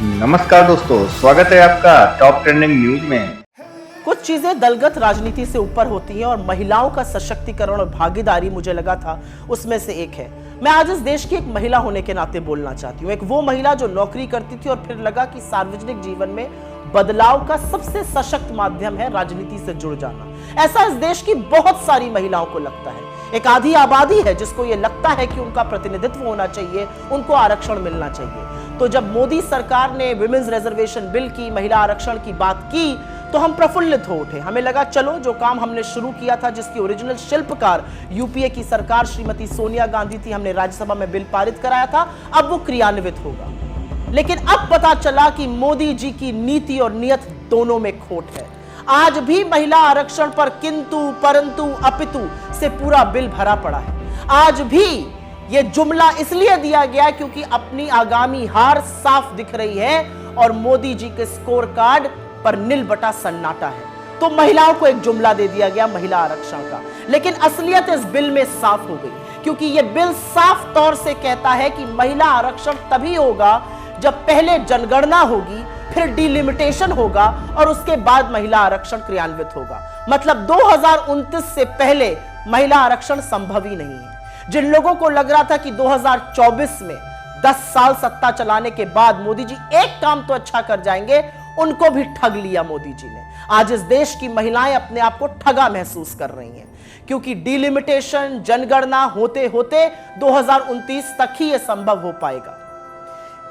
नमस्कार दोस्तों, स्वागत है आपका टॉप ट्रेंडिंग न्यूज में। कुछ चीजें दलगत राजनीति से ऊपर होती हैं और महिलाओं का सशक्तिकरण और भागीदारी मुझे लगा था उसमें से एक है। मैं आज इस देश की एक महिला होने के नाते बोलना चाहती हूँ। एक वो महिला जो नौकरी करती थी और फिर लगा कि सार्वजनिक जीवन में बदलाव का सबसे सशक्त माध्यम है राजनीति से जुड़ जाना। ऐसा इस देश की बहुत सारी महिलाओं को लगता है। एक आधी आबादी है जिसको ये लगता है कि उनका प्रतिनिधित्व होना चाहिए, उनको आरक्षण मिलना चाहिए। तो जब मोदी सरकार ने विमेंस रिजर्वेशन बिल की, महिला आरक्षण की बात की, तो हम प्रफुल्लित हो उठे। हमें लगा चलो जो काम हमने शुरू किया था, जिसकी ओरिजिनल शिल्पकार यूपीए की सरकार श्रीमती सोनिया गांधी थी, हमने राज्यसभा में बिल पारित कराया था, अब वो क्रियान्वित होगा। लेकिन अब पता चला कि मोदी जी की नीति और नियत दोनों में खोट है। आज भी महिला आरक्षण पर किंतु परंतु अपितु से पूरा बिल भरा पड़ा है। आज भी यह जुमला इसलिए दिया गया क्योंकि अपनी आगामी हार साफ दिख रही है और मोदी जी के स्कोर कार्ड पर नील बटा सन्नाटा है। तो महिलाओं को एक जुमला दे दिया गया महिला आरक्षण का, लेकिन असलियत इस बिल में साफ हो गई, क्योंकि यह बिल साफ तौर से कहता है कि महिला आरक्षण तभी होगा जब पहले जनगणना होगी, फिर डिलिमिटेशन होगा और उसके बाद महिला आरक्षण क्रियान्वित होगा। मतलब 2029 से पहले महिला आरक्षण संभव ही नहीं है। जिन लोगों को लग रहा था कि 2024 में 10 साल सत्ता चलाने के बाद मोदी जी एक काम तो अच्छा कर जाएंगे, उनको भी ठग लिया मोदी जी ने। आज इस देश की महिलाएं अपने आप को ठगा महसूस कर रही हैं, क्योंकि डिलिमिटेशन, जनगणना होते होते 2029 तक ही यह संभव हो पाएगा।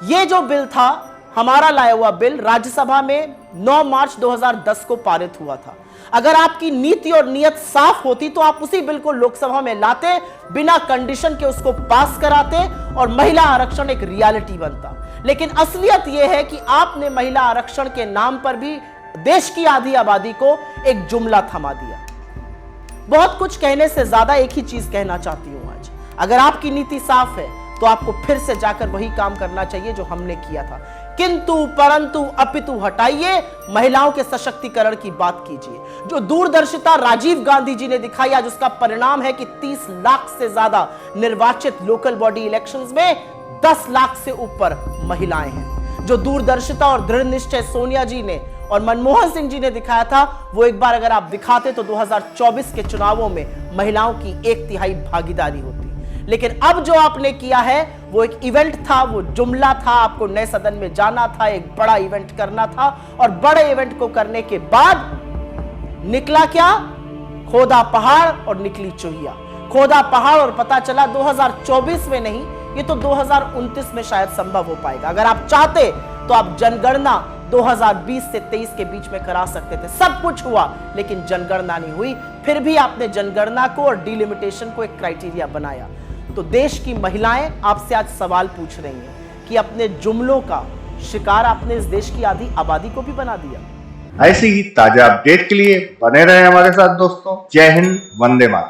यह जो बिल था, हमारा लाया हुआ बिल, राज्यसभा में 9 मार्च 2010 को पारित हुआ था। अगर आपकी नीति और नियत साफ होती तो आप उसी बिल को लोकसभा में लाते, बिना कंडीशन के उसको पास कराते और महिला आरक्षण एक रियलिटी बनता। लेकिन असलियत यह है कि आपने महिला आरक्षण के नाम पर भी देश की आधी आबादी को एक जुमला थमा दिया। बहुत कुछ कहने से ज्यादा एक ही चीज कहना चाहती हूं आज। अगर आपकी नीति साफ है तो आपको फिर से जाकर वही काम करना चाहिए जो हमने किया था। किंतु परंतु अपितु हटाइए, महिलाओं के सशक्तिकरण की बात कीजिए। जो दूरदर्शिता राजीव गांधी जी ने दिखाई, आज उसका परिणाम है कि 30 लाख से ज्यादा निर्वाचित लोकल बॉडी इलेक्शंस में 10 लाख से ऊपर महिलाएं हैं। जो दूरदर्शिता और दृढ़ निश्चय सोनिया जी ने और मनमोहन सिंह जी ने दिखाया था, वो एक बार अगर आप दिखाते तो 2024 के चुनावों में महिलाओं की 1/3 भागीदारी होती। लेकिन अब जो आपने किया है वो एक इवेंट था, वो जुमला था। आपको नए सदन में जाना था, एक बड़ा इवेंट करना था, और बड़े इवेंट को करने के बाद निकला क्या? खोदा पहाड़ और निकली चूहिया। खोदा पहाड़ और पता चला 2024 में नहीं, ये तो 2029 में शायद संभव हो पाएगा। अगर आप चाहते तो आप जनगणना 2020 से 23 के बीच में करा सकते थे। सब कुछ हुआ लेकिन जनगणना नहीं हुई। फिर भी आपने जनगणना को और डिलिमिटेशन को एक क्राइटेरिया बनाया। तो देश की महिलाएं आपसे आज सवाल पूछ रही हैं कि अपने जुमलों का शिकार आपने इस देश की आधी आबादी को भी बना दिया। ऐसी ही ताजा अपडेट के लिए बने रहे हमारे साथ दोस्तों। जय हिंद, वंदे मातरम।